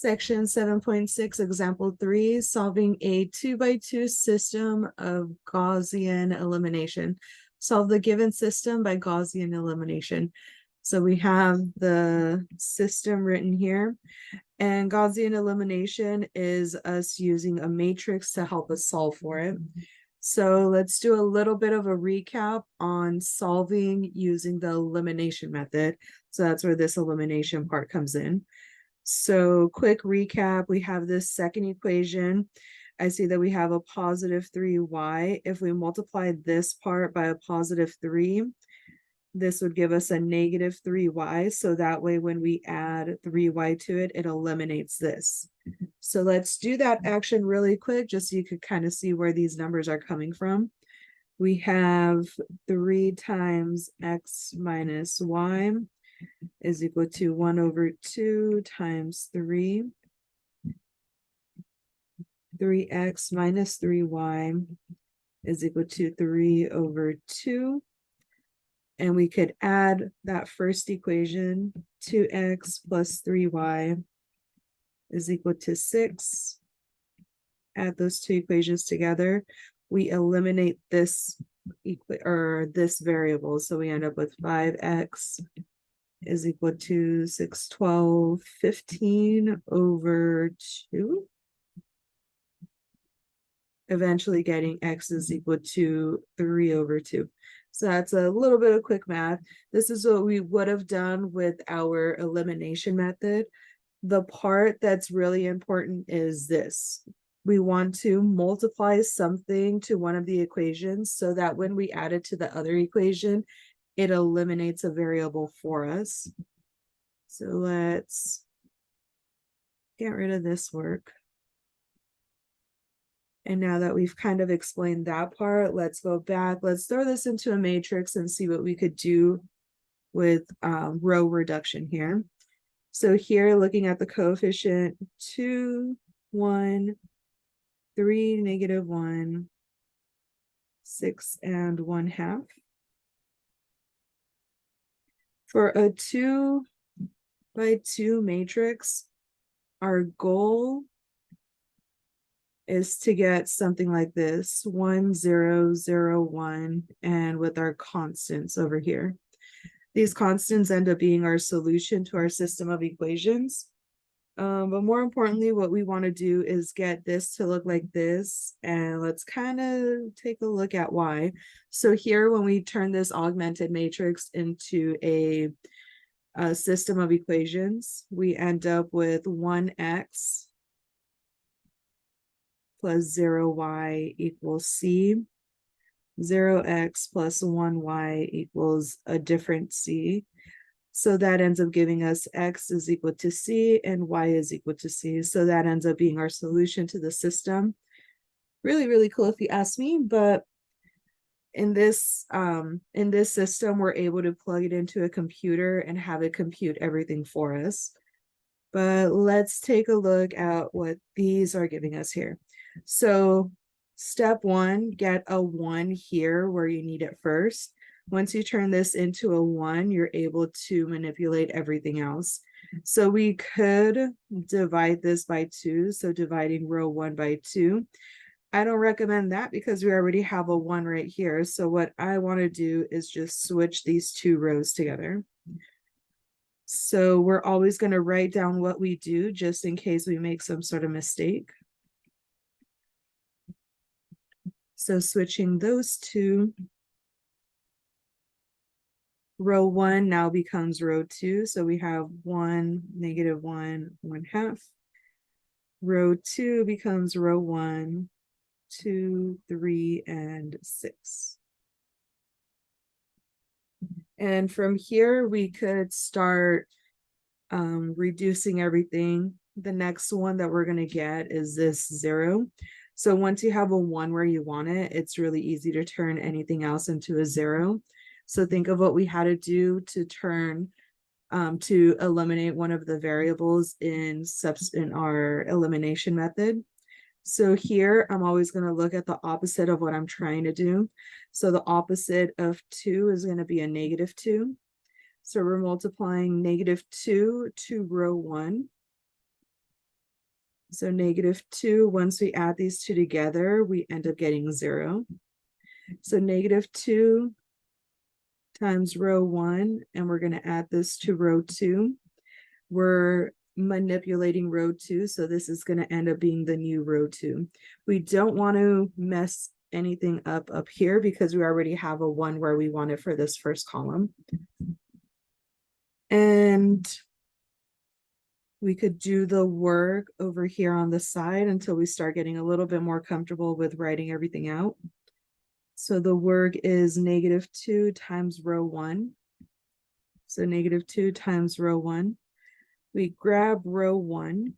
Section 7.6, example 3, solving a 2x2 system of Gaussian elimination. Solve the given system by Gaussian elimination. So we have the system written here, and Gaussian elimination is us using a matrix to help us solve for it. So let's do a little bit of a recap on solving using the elimination method. So that's where this elimination part comes in. So quick recap, we have this second equation. I see that we have a positive 3y. If we multiply this part by a positive 3, this would give us a negative 3y. So that way when we add 3y to it, it eliminates this. So let's do that action really quick, just so you could kind of see where these numbers are coming from. We have 3 times x minus y is equal to 1 over 2 times 3. 3x minus 3y is equal to 3 over 2. And we could add that first equation, 2x plus 3y is equal to 6. Add those two equations together. We eliminate this this variable. So we end up with 5x is equal to 6, 12, 15 over 2. Eventually getting x is equal to 3 over 2. So that's a little bit of quick math. This is what we would have done with our elimination method. The part that's really important is this. We want to multiply something to one of the equations so that when we add it to the other equation, it eliminates a variable for us. So let's get rid of this work. And now that we've kind of explained that part, let's go back. Let's throw this into a matrix and see what we could do with row reduction here. So here, looking at the coefficient 2, 1, 3, negative 1, 6, and 1/2. For a 2 by 2 matrix, our goal is to get something like this, 1, 0, 0, 1, and with our constants over here. These constants end up being our solution to our system of equations. But more importantly, what we want to do is get this to look like this, and let's kind of take a look at why. So here, when we turn this augmented matrix into a system of equations, we end up with 1x plus 0y equals c. 0x plus 1y equals a different c. So that ends up giving us x is equal to c and y is equal to c. So that ends up being our solution to the system. Really, really cool if you ask me, but in this system, we're able to plug it into a computer and have it compute everything for us. But let's take a look at what these are giving us here. So step 1, get a 1 here where you need it first. Once you turn this into a 1, you're able to manipulate everything else. So we could divide this by 2. So dividing row 1 by 2. I don't recommend that because we already have a 1 right here. So what I want to do is just switch these 2 rows together. So we're always going to write down what we do just in case we make some sort of mistake. So switching those two, row 1 now becomes row 2. So we have 1, negative 1, 1/2. Row 2 becomes row 1, 2, 3, and 6. And from here, we could start reducing everything. The next one that we're going to get is this 0. So once you have a 1 where you want it, it's really easy to turn anything else into a 0. So think of what we had to do to turn to eliminate one of the variables in our elimination method. So here, I'm always going to look at the opposite of what I'm trying to do. So the opposite of 2 is going to be a negative 2. So we're multiplying negative 2 to row 1. So -2, once we add these two together, we end up getting 0. So -2 times row 1, and we're going to add this to row 2. We're manipulating row 2, so this is going to end up being the new row 2. We don't want to mess anything up here because we already have a 1 where we want it for this first column. And we could do the work over here on the side until we start getting a little bit more comfortable with writing everything out. So the work is -2 times row 1. So -2 times row 1. We grab row 1.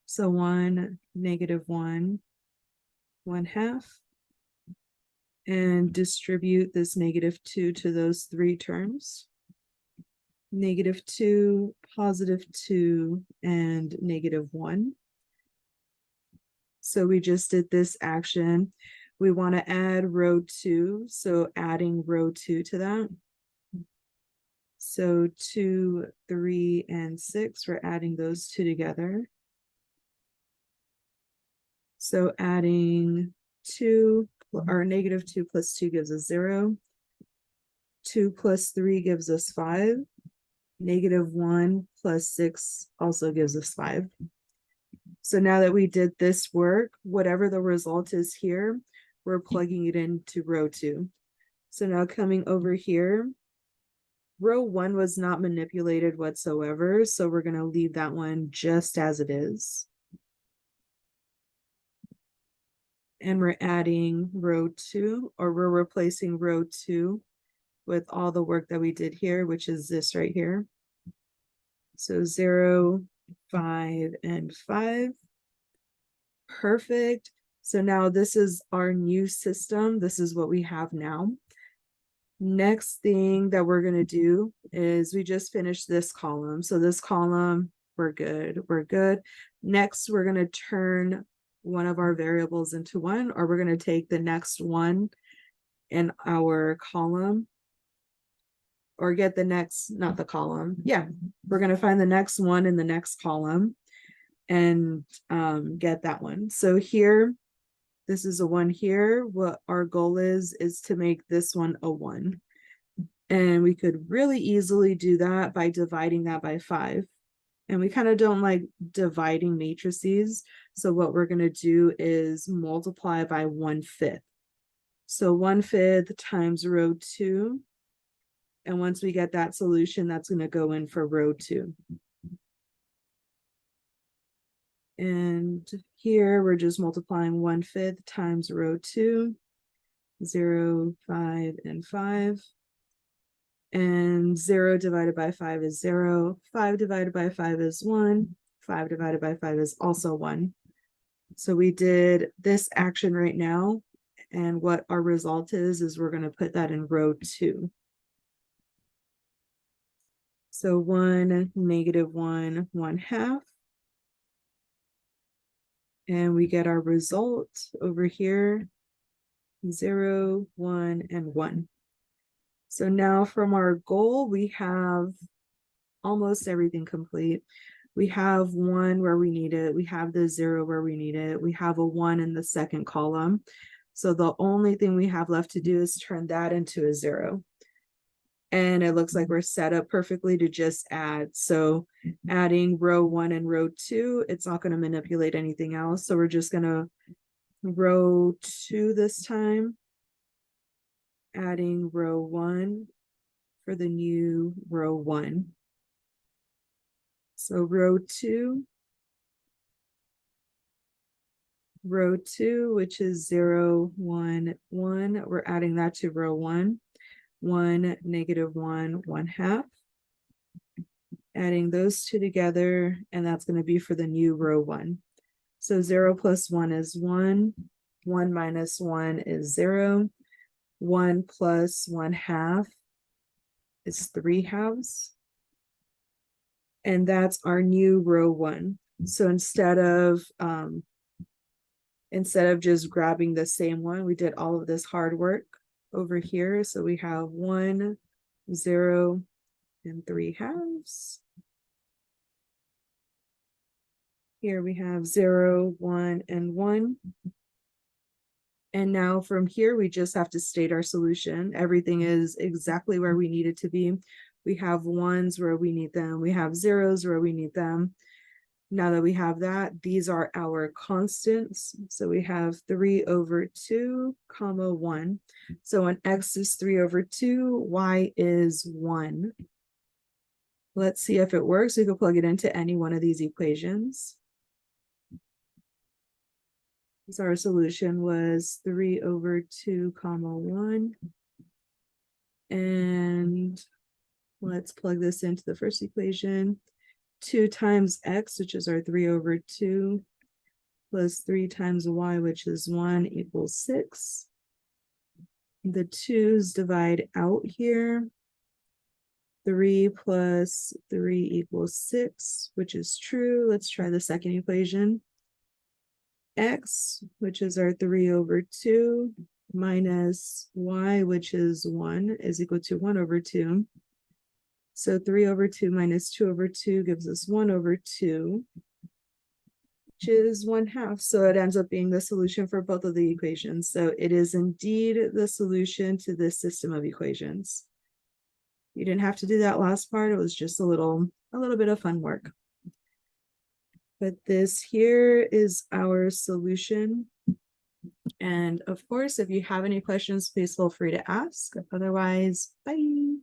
So 1, -1, 1/2. And distribute this -2 to those three terms. -2, +2, and -1. So we just did this action. We want to add row 2, so adding row 2 to that. So 2, 3, and 6, we're adding those two together. So adding 2, or -2 plus 2 gives us 0. 2 plus 3 gives us 5. -1 plus 6 also gives us 5. So now that we did this work, whatever the result is here, we're plugging it into row 2. So now coming over here, row 1 was not manipulated whatsoever, so we're going to leave that one just as it is. And we're adding row 2, or we're replacing row 2 with all the work that we did here, which is this right here. So 0, 5, and 5. Perfect. So now this is our new system. This is what we have now. Next thing that we're going to do is we just finished this column. So this column, we're good. We're good. Next, we're going to turn one of our variables into 1, or we're going to take the next one in our column, or get the next, not the column. Yeah, we're going to find the next one in the next column and get that one. So here, this is a 1 here. What our goal is to make this one a 1. And we could really easily do that by dividing that by 5. And we kind of don't like dividing matrices. So what we're going to do is multiply by 1/5. So 1/5 times row 2. And once we get that solution, that's going to go in for row 2. And here we're just multiplying 1/5 times row 2, 0, 5, and 5. And 0 divided by 5 is 0. 5 divided by 5 is 1. 5 divided by 5 is also 1. So we did this action right now. And what our result is we're going to put that in row 2. So 1, -1, 1/2. And we get our result over here, 0, 1, and 1. So now from our goal, we have almost everything complete. We have 1 where we need it. We have the 0 where we need it. We have a 1 in the second column. So the only thing we have left to do is turn that into a 0. And it looks like we're set up perfectly to just add. So adding row 1 and row 2, it's not going to manipulate anything else. So we're just going to row 2 this time, adding row 1 for the new row 1. So row 2, which is 0, 1, 1, we're adding that to row 1. 1, -1, 1/2. Adding those two together, and that's going to be for the new row 1. So 0 plus 1 is 1. 1 minus 1 is 0. 1 plus 1/2 is 3/2. And that's our new row 1. So instead of just grabbing the same one, we did all of this hard work over here. So we have 1, 0, and 3/2. Here we have 0, 1, and 1. And now from here, we just have to state our solution. Everything is exactly where we need it to be. We have ones where we need them. We have zeros where we need them. Now that we have that, these are our constants. So we have 3 over 2, comma 1. So when x is 3 over 2, y is 1. Let's see if it works. We can plug it into any one of these equations. So our solution was 3 over 2, comma 1. And let's plug this into the first equation. 2 times x, which is our 3 over 2, plus 3 times y, which is 1, equals 6. The 2's divide out here. 3 plus 3 equals 6, which is true. Let's try the second equation. X, which is our 3 over 2, minus y, which is 1, is equal to 1 over 2. So 3 over 2 minus 2 over 2 gives us 1 over 2, which is 1/2. So it ends up being the solution for both of the equations. So it is indeed the solution to this system of equations. You didn't have to do that last part. It was just a little bit of fun work. But this here is our solution. And of course, if you have any questions, please feel free to ask. Otherwise, bye.